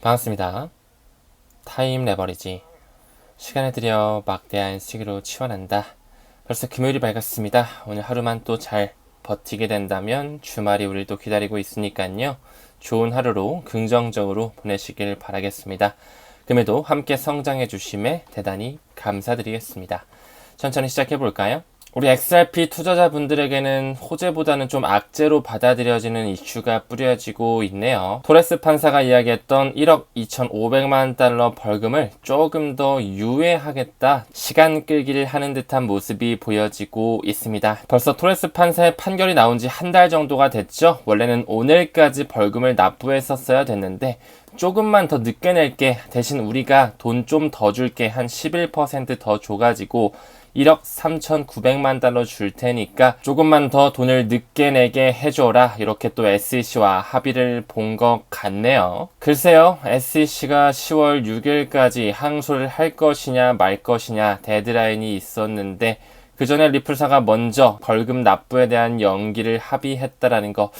반갑습니다. 타임 레버리지. 시간을 들여 막대한 시기로 치환한다. 벌써 금요일이 밝았습니다. 오늘 하루만 또 잘 버티게 된다면 주말이 우리를 또 기다리고 있으니까요. 좋은 하루로 긍정적으로 보내시길 바라겠습니다. 금요일도 함께 성장해 주심에 대단히 감사드리겠습니다. 천천히 시작해 볼까요? 우리 XRP 투자자분들에게는 호재보다는 좀 악재로 받아들여지는 이슈가 뿌려지고 있네요. 토레스 판사가 이야기했던 1억 2,500만 달러 벌금을 조금 더 유예하겠다, 시간 끌기를 하는 듯한 모습이 보여지고 있습니다. 벌써 토레스 판사의 판결이 나온 지 한 달 정도가 됐죠. 원래는 오늘까지 벌금을 납부했었어야 됐는데 조금만 더 늦게 낼게, 대신 우리가 돈 좀 더 줄게, 한 11% 더 줘가지고 1억 3,900만 달러 줄 테니까 조금만 더 돈을 늦게 내게 해줘라, 이렇게 또 SEC와 합의를 본 것 같네요. 글쎄요, SEC가 10월 6일까지 항소를 할 것이냐 말 것이냐 데드라인이 있었는데 그 전에 리플사가 먼저 벌금 납부에 대한 연기를 합의했다라는 거,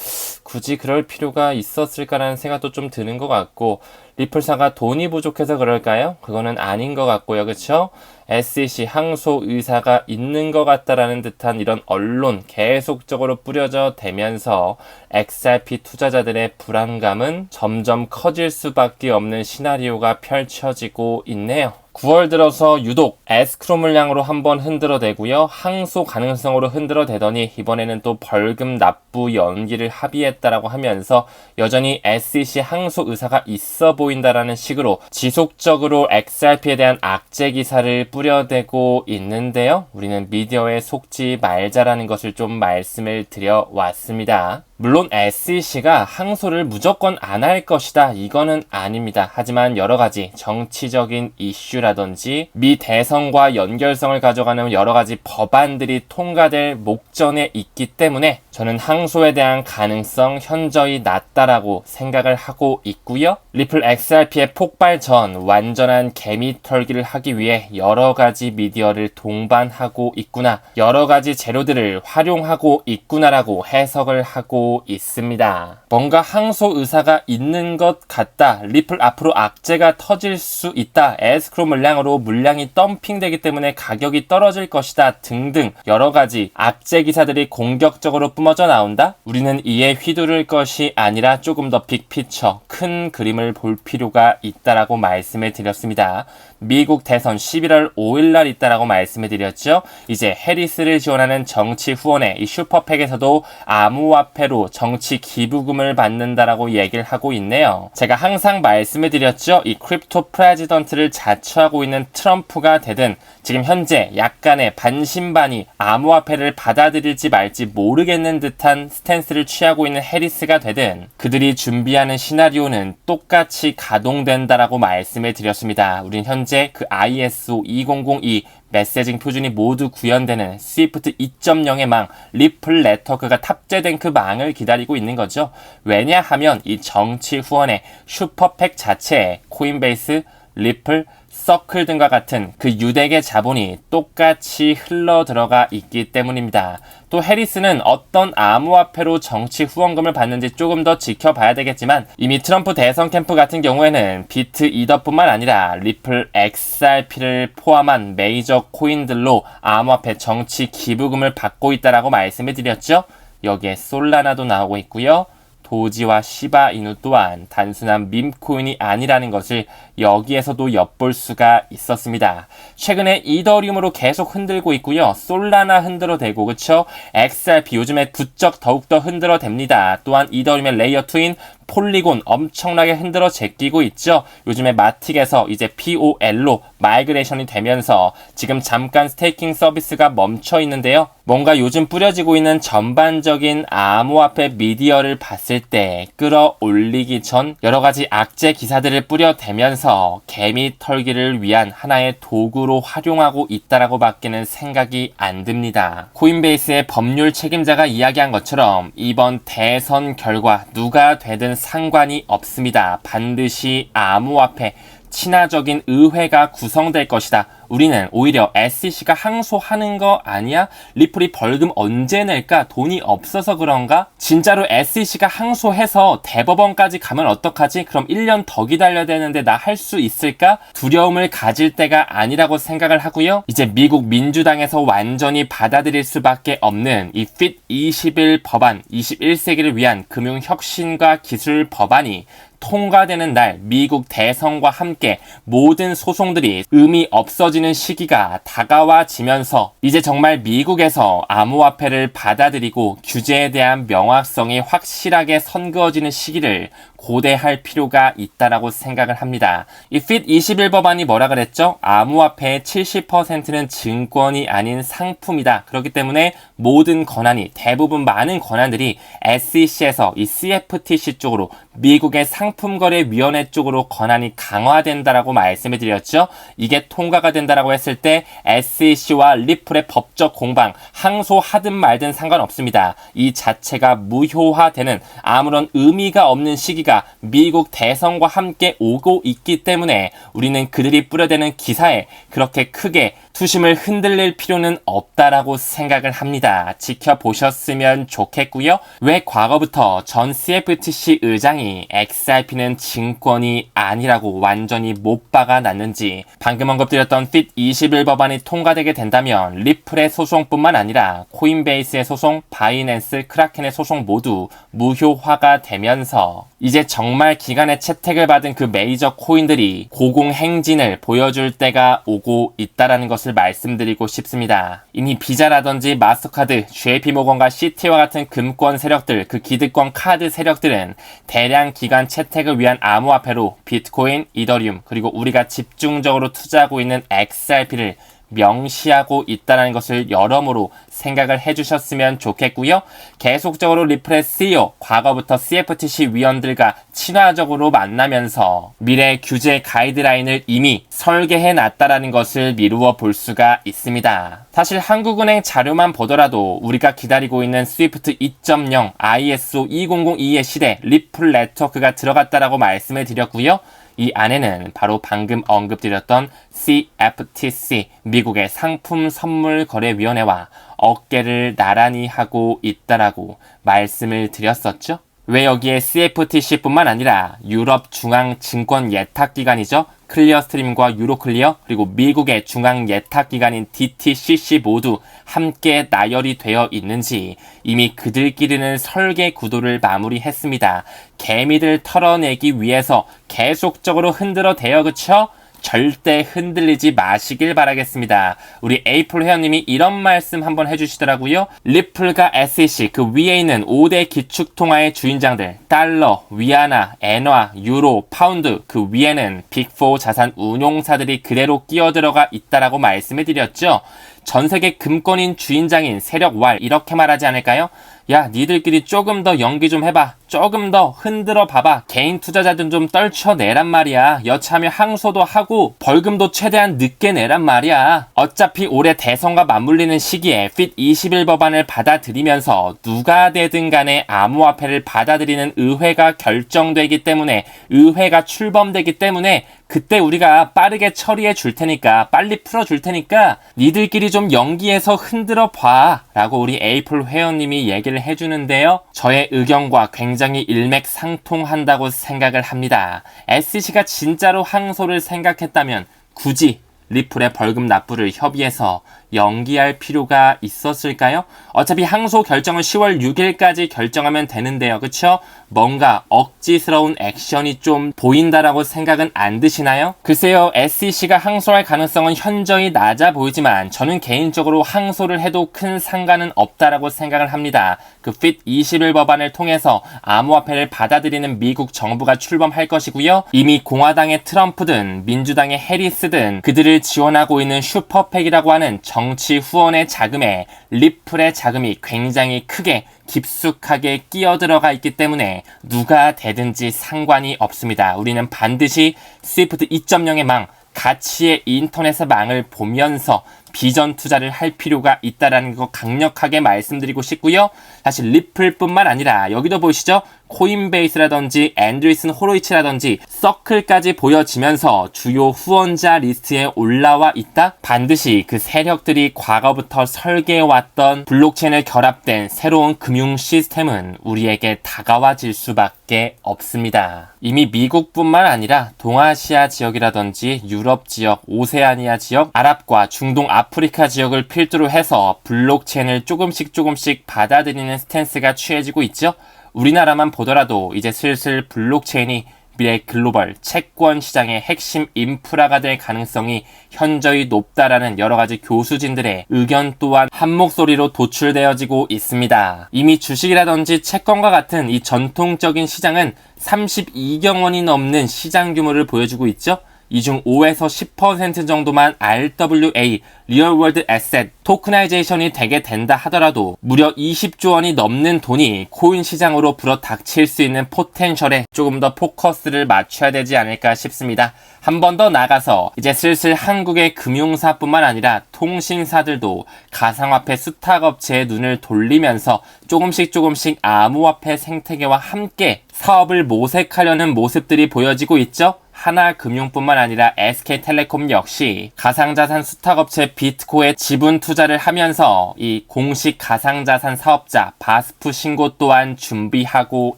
굳이 그럴 필요가 있었을까라는 생각도 좀 드는 것 같고, 리플사가 돈이 부족해서 그럴까요? 그거는 아닌 것 같고요. 그쵸? SEC 항소 의사가 있는 것 같다라는 듯한 이런 언론 계속적으로 뿌려져 대면서 XRP 투자자들의 불안감은 점점 커질 수밖에 없는 시나리오가 펼쳐지고 있네요. 9월 들어서 유독 에스크로 물량으로 한번 흔들어대고요. 항소 가능성으로 흔들어대더니 이번에는 또 벌금 납부 연기를 합의했다라고 하면서 여전히 SEC 항소 의사가 있어 보인다라는 식으로 지속적으로 XRP에 대한 악재 기사를 뿌려대고 있는데요. 우리는 미디어에 속지 말자라는 것을 좀 말씀을 드려왔습니다. 물론 SEC가 항소를 무조건 안 할 것이다, 이거는 아닙니다. 하지만 여러가지 정치적인 이슈라든지 미 대선과 연결성을 가져가는 여러가지 법안들이 통과될 목전에 있기 때문에 저는 항소에 대한 가능성 현저히 낮다라고 생각을 하고 있고요. 리플 XRP의 폭발 전 완전한 개미 털기를 하기 위해 여러가지 미디어를 동반하고 있구나, 여러가지 재료들을 활용하고 있구나라고 해석을 하고 있습니다. 뭔가 항소 의사가 있는 것 같다, 리플 앞으로 악재가 터질 수 있다, 에스크로 물량으로 물량이 덤핑되기 때문에 가격이 떨어질 것이다 등등 여러가지 악재 기사들이 공격적으로 뿜어져 나온다? 우리는 이에 휘두를 것이 아니라 조금 더 빅피처, 큰 그림을 볼 필요가 있다라고 말씀을 드렸습니다. 미국 대선 11월 5일날 있다라고 말씀을 드렸죠. 이제 해리스를 지원하는 정치 후원의 이 슈퍼팩에서도 암호화폐로 정치 기부금을 받는다라고 얘기를 하고 있네요. 제가 항상 말씀을 드렸죠. 이 크립토 프레지던트를 자처하고 있는 트럼프가 되든 지금 현재 약간의 반신반의 암호화폐를 받아들일지 말지 모르겠는 듯한 스탠스를 취하고 있는 해리스가 되든 그들이 준비하는 시나리오는 똑같이 가동된다라고 말씀을 드렸습니다. 우린 현재 그 ISO 2002 메시징 표준이 모두 구현되는 스위프트 2.0의 망, 리플 네트워크가 탑재된 그 망을 기다리고 있는 거죠. 왜냐하면 이 정치 후원의 슈퍼팩 자체에 코인베이스, 리플, 서클 등과 같은 그 유대계 자본이 똑같이 흘러 들어가 있기 때문입니다. 또 해리스는 어떤 암호화폐로 정치 후원금을 받는지 조금 더 지켜봐야 되겠지만 이미 트럼프 대선 캠프 같은 경우에는 비트 이더뿐만 아니라 리플 XRP를 포함한 메이저 코인들로 암호화폐 정치 기부금을 받고 있다라고 말씀을 드렸죠. 여기에 솔라나도 나오고 있고요. 도지와 시바이누 또한 단순한 밈코인이 아니라는 것을 여기에서도 엿볼 수가 있었습니다. 최근에 이더리움으로 계속 흔들고 있고요. 솔라나 흔들어대고, 그쵸? XRP 요즘에 부쩍 더욱더 흔들어댑니다. 또한 이더리움의 레이어 2인 폴리곤 엄청나게 흔들어 제끼고 있죠. 요즘에 마틱에서 이제 POL로 마이그레이션이 되면서 지금 잠깐 스테이킹 서비스가 멈춰 있는데요. 뭔가 요즘 뿌려지고 있는 전반적인 암호화폐 미디어를 봤을 때 끌어올리기 전 여러가지 악재 기사들을 뿌려대면서 개미 털기를 위한 하나의 도구로 활용하고 있다라고 밖에는 생각이 안 듭니다. 코인베이스의 법률 책임자가 이야기한 것처럼 이번 대선 결과 누가 되든 상관이 없습니다. 반드시 암호화폐 친화적인 의회가 구성될 것이다. 우리는 오히려 SEC가 항소하는 거 아니야? 리플이 벌금 언제 낼까? 돈이 없어서 그런가? 진짜로 SEC가 항소해서 대법원까지 가면 어떡하지? 그럼 1년 더 기다려야 되는데 나 할 수 있을까? 두려움을 가질 때가 아니라고 생각을 하고요. 이제 미국 민주당에서 완전히 받아들일 수밖에 없는 이 FIT 21 법안, 21세기를 위한 금융혁신과 기술 법안이 통과되는 날 미국 대선과 함께 모든 소송들이 의미 없어지는 시기가 다가와지면서 이제 정말 미국에서 암호화폐를 받아들이고 규제에 대한 명확성이 확실하게 선그어지는 시기를 고대할 필요가 있다라고 생각을 합니다. 이 FIT 21 법안이 뭐라 그랬죠? 암호화폐의 70%는 증권이 아닌 상품이다. 그렇기 때문에 모든 권한이 대부분 많은 권한들이 SEC에서 이 CFTC 쪽으로 미국의 상품거래위원회 쪽으로 권한이 강화된다라고 말씀을 드렸죠. 이게 통과가 된다라고 했을 때 SEC와 리플의 법적 공방 항소하든 말든 상관없습니다. 이 자체가 무효화되는 아무런 의미가 없는 시기가 미국 대선과 함께 오고 있기 때문에 우리는 그들이 뿌려대는 기사에 그렇게 크게 투심을 흔들릴 필요는 없다라고 생각을 합니다. 지켜보셨으면 좋겠고요. 왜 과거부터 전 CFTC 의장이 XRP는 증권이 아니라고 완전히 못 박아놨는지 방금 언급드렸던 FIT 21 법안이 통과되게 된다면 리플의 소송뿐만 아니라 코인베이스의 소송, 바이낸스, 크라켄의 소송 모두 무효화가 되면서 이제 정말 기간의 채택을 받은 그 메이저 코인들이 고공행진을 보여줄 때가 오고 있다라는 것을 말씀드리고 싶습니다. 이미 비자라든지 마스터카드, JP모건과 시티와 같은 금권 세력들, 그 기득권 카드 세력들은 대량 기간 채택을 위한 암호화폐로 비트코인, 이더리움, 그리고 우리가 집중적으로 투자하고 있는 XRP를 명시하고 있다는 것을 여러모로 생각을 해주셨으면 좋겠고요. 계속적으로 리플의 CEO, 과거부터 CFTC 위원들과 친화적으로 만나면서 미래 규제 가이드라인을 이미 설계해놨다는 것을 미루어 볼 수가 있습니다. 사실 한국은행 자료만 보더라도 우리가 기다리고 있는 스위프트 2.0 ISO 2002의 시대 리플 네트워크가 들어갔다라고 말씀을 드렸고요. 이 안에는 바로 방금 언급드렸던 CFTC, 미국의 상품선물거래위원회와 어깨를 나란히 하고 있다라고 말씀을 드렸었죠. 왜 여기에 CFTC뿐만 아니라 유럽 중앙증권 예탁기관이죠. 클리어스트림과 유로클리어 그리고 미국의 중앙 예탁기관인 DTCC 모두 함께 나열이 되어 있는지 이미 그들끼리는 설계 구도를 마무리했습니다. 개미들 털어내기 위해서 계속적으로 흔들어대요. 그쵸? 절대 흔들리지 마시길 바라겠습니다. 우리 에이플 회원님이 이런 말씀 한번 해주시더라고요. 리플과 SEC 그 위에 있는 5대 기축통화의 주인장들 달러, 위안화, 엔화, 유로, 파운드 그 위에는 빅4 자산 운용사들이 그대로 끼어들어가 있다라고 말씀을 드렸죠. 전세계 금권인 주인장인 세력 왈 이렇게 말하지 않을까요? 야, 니들끼리 조금 더 연기 좀 해봐. 조금 더 흔들어 봐봐. 개인 투자자들 좀 떨쳐내란 말이야. 여차하면 항소도 하고 벌금도 최대한 늦게 내란 말이야. 어차피 올해 대선과 맞물리는 시기에 FIT 21 법안을 받아들이면서 누가 되든 간에 암호화폐를 받아들이는 의회가 결정되기 때문에 의회가 출범되기 때문에 그때 우리가 빠르게 처리해 줄 테니까 빨리 풀어 줄 테니까 니들끼리 좀 연기해서 흔들어 봐 라고 우리 에이플 회원님이 얘기를 해주는데요. 저의 의견과 굉장히 일맥상통한다고 생각을 합니다. SEC가 진짜로 항소를 생각했다면 굳이 리플의 벌금 납부를 협의해서 연기할 필요가 있었을까요? 어차피 항소 결정을 10월 6일까지 결정하면 되는데요. 그쵸? 뭔가 억지스러운 액션이 좀 보인다라고 생각은 안 드시나요? 글쎄요. SEC가 항소할 가능성은 현저히 낮아 보이지만 저는 개인적으로 항소를 해도 큰 상관은 없다라고 생각을 합니다. 그 FIT 21 법안을 통해서 암호화폐를 받아들이는 미국 정부가 출범할 것이고요. 이미 공화당의 트럼프든 민주당의 해리스든 그들을 지원하고 있는 슈퍼팩이라고 하는 정치 후원의 자금에 리플의 자금이 굉장히 크게 깊숙하게 끼어들어가 있기 때문에 누가 되든지 상관이 없습니다. 우리는 반드시 스위프트 2.0의 망, 가치의 인터넷의 망을 보면서 비전 투자를 할 필요가 있다라는 거 강력하게 말씀드리고 싶고요. 사실 리플뿐만 아니라 여기도 보이시죠? 코인베이스라든지 앤드리슨 호로이치라든지 서클까지 보여지면서 주요 후원자 리스트에 올라와 있다? 반드시 그 세력들이 과거부터 설계해왔던 블록체인을 결합된 새로운 금융 시스템은 우리에게 다가와질 수밖에 없습니다. 이미 미국뿐만 아니라 동아시아 지역이라든지 유럽 지역, 오세아니아 지역, 아랍과 중동 아프리카 지역을 필두로 해서 블록체인을 조금씩 받아들이는 스탠스가 취해지고 있죠. 우리나라만 보더라도 이제 슬슬 블록체인이 미래 글로벌 채권 시장의 핵심 인프라가 될 가능성이 현저히 높다라는 여러가지 교수진들의 의견 또한 한 목소리로 도출되어지고 있습니다. 이미 주식이라든지 채권과 같은 이 전통적인 시장은 32경 원이 넘는 시장 규모를 보여주고 있죠. 이 중 5에서 10% 정도만 RWA, 리얼월드 에셋, 토크나이제이션이 되게 된다 하더라도 무려 20조 원이 넘는 돈이 코인 시장으로 불어닥칠 수 있는 포텐셜에 조금 더 포커스를 맞춰야 되지 않을까 싶습니다. 한 번 더 나가서 이제 슬슬 한국의 금융사뿐만 아니라 통신사들도 가상화폐 수탁업체에 눈을 돌리면서 조금씩 암호화폐 생태계와 함께 사업을 모색하려는 모습들이 보여지고 있죠. 하나금융뿐만 아니라 SK텔레콤 역시 가상자산 수탁업체 비트코에 지분 투자를 하면서 이 공식 가상자산 사업자 바스프 신고 또한 준비하고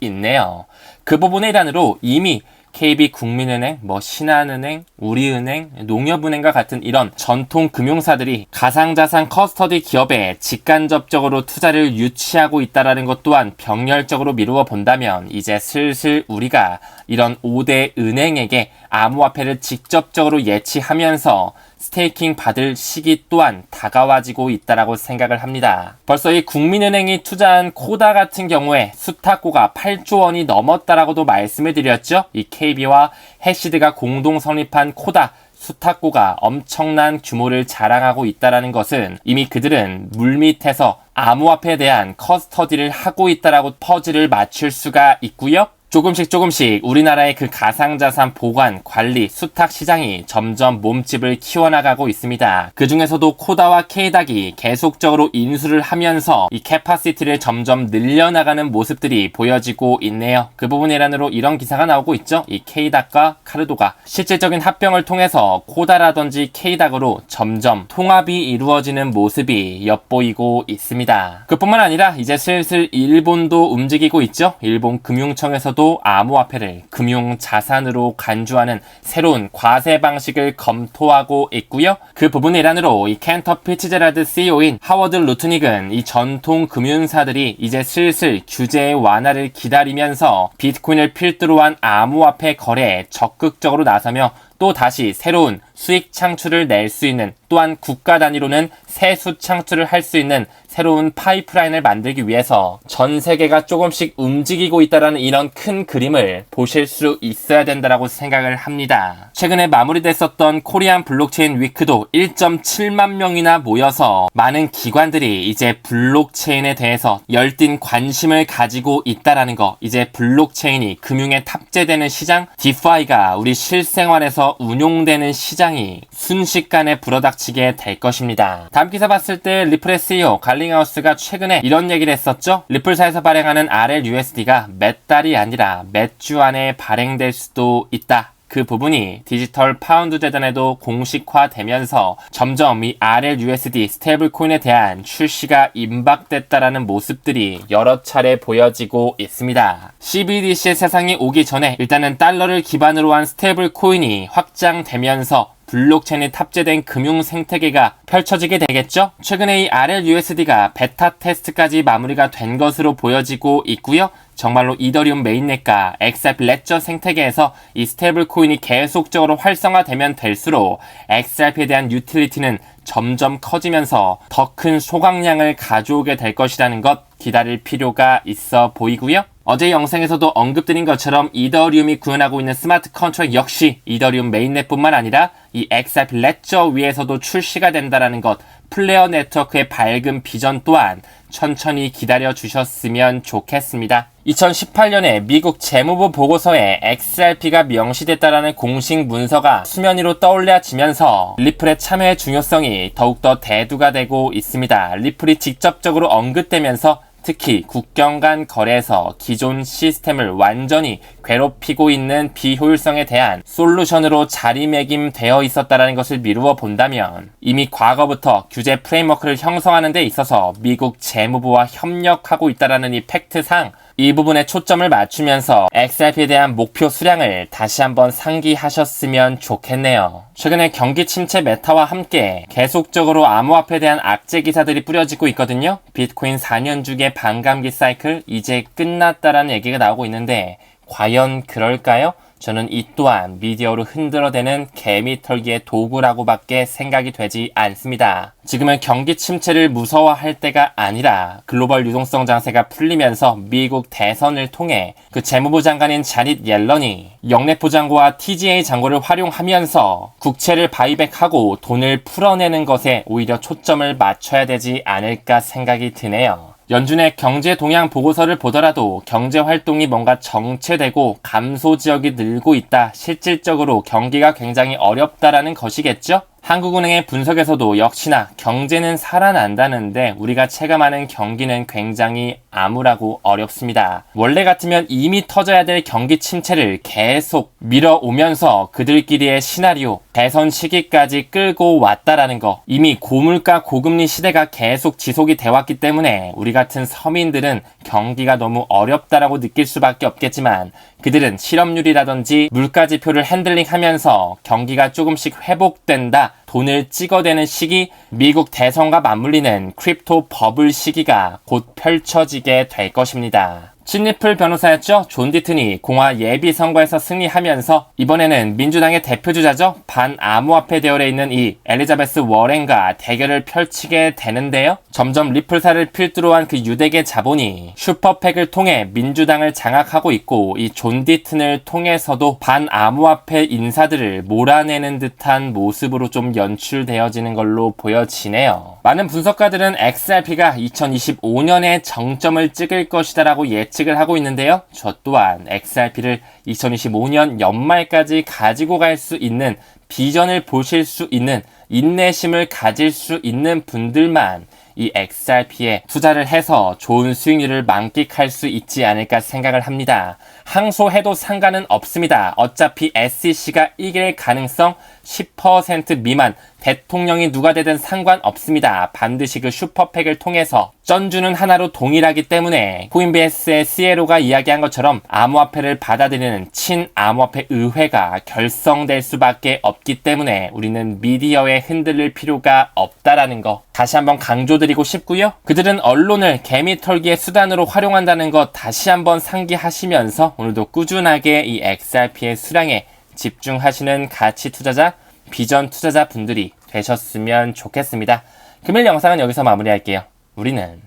있네요. 그 부분의 일환으로 이미 KB국민은행, 신한은행, 우리은행, 농협은행과 같은 이런 전통 금융사들이 가상자산 커스터디 기업에 직간접적으로 투자를 유치하고 있다는 것 또한 병렬적으로 미루어 본다면 이제 슬슬 우리가 이런 5대 은행에게 암호화폐를 직접적으로 예치하면서 스테이킹 받을 시기 또한 다가와지고 있다라고 생각을 합니다. 벌써 이 국민은행이 투자한 코다 같은 경우에 수탁고가 8조 원이 넘었다라고도 말씀을 드렸죠. 이 KB와 해시드가 공동 설립한 코다 수탁고가 엄청난 규모를 자랑하고 있다라는 것은 이미 그들은 물밑에서 암호화폐에 대한 커스터디를 하고 있다라고 퍼즐을 맞출 수가 있고요. 조금씩 우리나라의 그 가상자산 보관, 관리, 수탁 시장이 점점 몸집을 키워나가고 있습니다. 그 중에서도 코다와 K닥이 계속적으로 인수를 하면서 이 캐파시티를 점점 늘려나가는 모습들이 보여지고 있네요. 그 부분의 일환으로 이런 기사가 나오고 있죠. 이 K닥과 카르도가 실질적인 합병을 통해서 코다라든지 K닥으로 점점 통합이 이루어지는 모습이 엿보이고 있습니다. 그뿐만 아니라 이제 슬슬 일본도 움직이고 있죠. 일본 금융청에서도 암호화폐를 금융자산으로 간주하는 새로운 과세 방식을 검토하고 있고요. 그 부분의 일환으로 이 켄터 피츠제라드 CEO인 하워드 루트닉은 이 전통 금융사들이 이제 슬슬 규제의 완화를 기다리면서 비트코인을 필두로 한 암호화폐 거래에 적극적으로 나서며 또 다시 새로운 수익 창출을 낼 수 있는, 또한 국가 단위로는 세수 창출을 할 수 있는 새로운 파이프라인을 만들기 위해서 전 세계가 조금씩 움직이고 있다는 이런 큰 그림을 보실 수 있어야 된다라고 생각을 합니다. 최근에 마무리됐었던 코리안 블록체인 위크도 1.7만 명이나 모여서 많은 기관들이 이제 블록체인에 대해서 열띤 관심을 가지고 있다라는 거, 이제 블록체인이 금융에 탑재되는 시장, 디파이가 우리 실생활에서 운용되는 시장이 순식간에 불어닥치게 될 것입니다. 다음 기사 봤을 때 리플의 CEO 갈링하우스가 최근에 이런 얘기를 했었죠. 리플사에서 발행하는 RLUSD가 몇 달이 아니라 몇 주 안에 발행될 수도 있다. 그 부분이 디지털 파운드 재단에도 공식화되면서 점점 이 RLUSD 스테이블 코인에 대한 출시가 임박됐다라는 모습들이 여러 차례 보여지고 있습니다. CBDC의 세상이 오기 전에 일단은 달러를 기반으로 한 스테이블 코인이 확장되면서 블록체인이 탑재된 금융 생태계가 펼쳐지게 되겠죠? 최근에 이 RLUSD가 베타 테스트까지 마무리가 된 것으로 보여지고 있고요. 정말로 이더리움 메인넷과 XRP 레저 생태계에서 이 스테이블 코인이 계속적으로 활성화되면 될수록 XRP에 대한 유틸리티는 점점 커지면서 더 큰 소각량을 가져오게 될 것이라는 것 기다릴 필요가 있어 보이고요. 어제 영상에서도 언급드린 것처럼 이더리움이 구현하고 있는 스마트 컨트랙 역시 이더리움 메인넷뿐만 아니라 이 XRP 레저 위에서도 출시가 된다는 것, 플레어 네트워크의 밝은 비전 또한 천천히 기다려 주셨으면 좋겠습니다. 2018년에 미국 재무부 보고서에 XRP가 명시됐다라는 공식 문서가 수면 위로 떠올려지면서 리플의 참여의 중요성이 더욱더 대두가 되고 있습니다. 리플이 직접적으로 언급되면서 특히 국경 간 거래에서 기존 시스템을 완전히 괴롭히고 있는 비효율성에 대한 솔루션으로 자리매김되어 있었다는 것을 미루어 본다면 이미 과거부터 규제 프레임워크를 형성하는 데 있어서 미국 재무부와 협력하고 있다는 이 팩트상 이 부분에 초점을 맞추면서 XRP에 대한 목표 수량을 다시 한번 상기하셨으면 좋겠네요. 최근에 경기 침체 메타와 함께 계속적으로 암호화폐에 대한 악재 기사들이 뿌려지고 있거든요. 비트코인 4년 주기의 반감기 사이클 이제 끝났다라는 얘기가 나오고 있는데 과연 그럴까요? 저는 이 또한 미디어로 흔들어대는 개미털기의 도구라고밖에 생각이 되지 않습니다. 지금은 경기 침체를 무서워할 때가 아니라 글로벌 유동성 장세가 풀리면서 미국 대선을 통해 그 재무부 장관인 자닛 옐런이 영내포 장고와 TGA 장고를 활용하면서 국채를 바이백하고 돈을 풀어내는 것에 오히려 초점을 맞춰야 되지 않을까 생각이 드네요. 연준의 경제 동향 보고서를 보더라도 경제 활동이 뭔가 정체되고 감소 지역이 늘고 있다. 실질적으로 경기가 굉장히 어렵다라는 것이겠죠? 한국은행의 분석에서도 역시나 경제는 살아난다는데 우리가 체감하는 경기는 굉장히 암울하고 어렵습니다. 원래 같으면 이미 터져야 될 경기 침체를 계속 밀어오면서 그들끼리의 시나리오, 대선 시기까지 끌고 왔다라는 거. 이미 고물가 고금리 시대가 계속 지속이 되었기 때문에 우리 같은 서민들은 경기가 너무 어렵다라고 느낄 수밖에 없겠지만 그들은 실업률이라든지 물가 지표를 핸들링하면서 경기가 조금씩 회복된다. 돈을 찍어대는 시기, 미국 대선과 맞물리는 크립토 버블 시기가 곧 펼쳐지게 될 것입니다. 친리플 변호사였죠. 존 디튼이 공화 예비선거에서 승리하면서 이번에는 민주당의 대표주자죠. 반암호화폐 대열에 있는 이 엘리자베스 워렌과 대결을 펼치게 되는데요. 점점 리플사를 필두로 한 그 유대계 자본이 슈퍼팩을 통해 민주당을 장악하고 있고 이 존 디튼을 통해서도 반암호화폐 인사들을 몰아내는 듯한 모습으로 좀 연출되어지는 걸로 보여지네요. 많은 분석가들은 XRP가 2025년에 정점을 찍을 것이다라고 예측을 하고 있는데요. 저 또한 XRP를 2025년 연말까지 가지고 갈 수 있는 비전을 보실 수 있는 인내심을 가질 수 있는 분들만 이 XRP에 투자를 해서 좋은 수익률을 만끽할 수 있지 않을까 생각을 합니다. 항소해도 상관은 없습니다. 어차피 SEC가 이길 가능성 10% 미만, 대통령이 누가 되든 상관없습니다. 반드시 그 슈퍼팩을 통해서 쩐주는 하나로 동일하기 때문에 코인베이스의 시에로가 이야기한 것처럼 암호화폐를 받아들이는 친암호화폐 의회가 결성될 수밖에 없기 때문에 우리는 미디어에 흔들릴 필요가 없다라는 거 다시 한번 강조드리고 싶고요. 그들은 언론을 개미털기의 수단으로 활용한다는 것 다시 한번 상기하시면서 오늘도 꾸준하게 이 XRP의 수량에 집중하시는 가치 투자자, 비전 투자자 분들이 되셨으면 좋겠습니다. 금일 영상은 여기서 마무리할게요. 우리는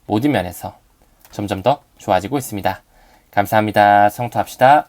모든 면에서 점점 더 좋아지고 있습니다. 감사합니다. 성투합시다.